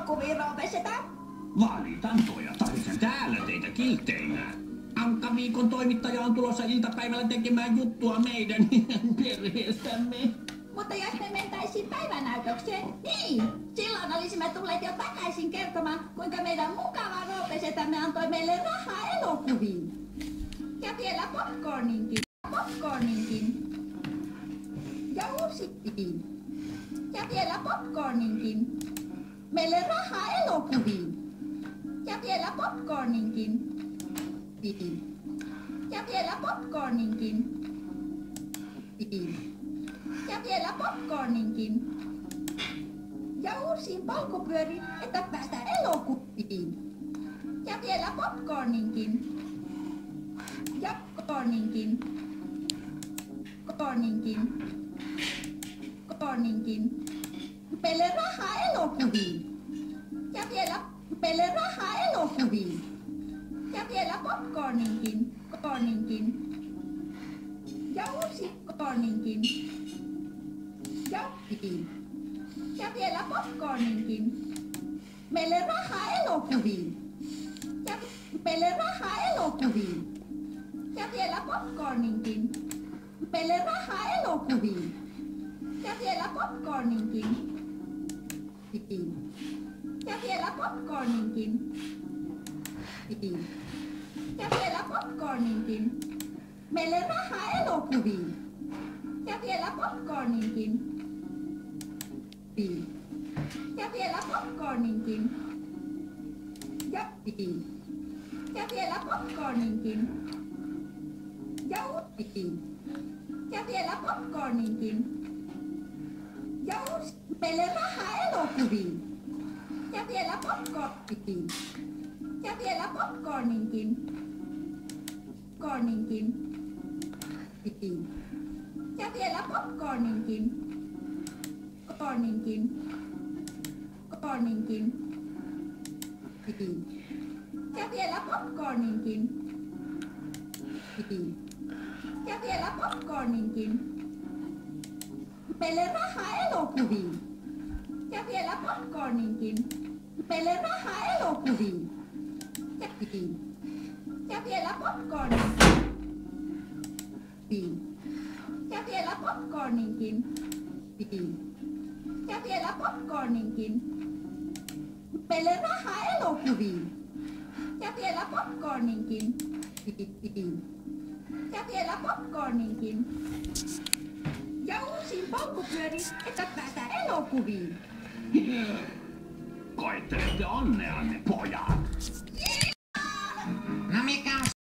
elokuviin roupesetä? Valitan pojat, tarvitsen täällä teitä kiltteinä. Ankka-viikon toimittaja on tulossa iltapäivällä tekemään juttua meidän perheestämme. Mutta jos me mentäisiin päivänäytökseen, niin silloin olisimme tulleet jo takaisin kertomaan, kuinka meidän mukava roupesetämme antoi meille rahaa elokuviin. Ja vielä popcorninkin. Ja uusittiin. Ja vielä popcorninkin. Meille rahaa elokuviin. Ja vielä popcorninkin. Ja vielä popcorninkin. Ja vielä popcorninkin. Ja uusiin polkupyöriin, että päästään elokuviin. Ja vielä popcorninkin. Ja popcorninkin. Meille rahaa elokuviin. Ja vielä meille rahaa elokuviin. Ja vielä popcorninkin. Ja uusi popcorninkin. Ja vielä popcorninkin. Meille rahaa elokuviin. Ja meille rahaa elokuviin. Ja vielä popcorninkin. Meille rahaa elokuviin. Ja vielä popcorninkin. Ja vielä popcorninkin. Ja vielä popcorninkin. Meille rahaa elokuviin. Ja vielä popcorninkin. Ja vielä popcorninkin. Ja vielä popcorninkin. Ja ja vielä popcorninkin. Ja meille rahaa elokuviin. Ja vielä popcorninkin. Ja vielä popcorninkin. Ja vielä popcorninkin. Ja vielä popcorninkin. Ja vielä popcorninkin. Meille rahaa elokuviin. Ja vielä popcorninkin. Meille rahaa elokuviin. Ja vielä popcorninkin. Ja vielä popcorninkin. Ja vielä popcorninkin. Meille rahaa elokuviin. Ja vielä popcorninkin. Ja vielä popcorninkin. Ja uusiin polkupyöriin, että päästään elokuviin. Koettelette onneanne, pojat.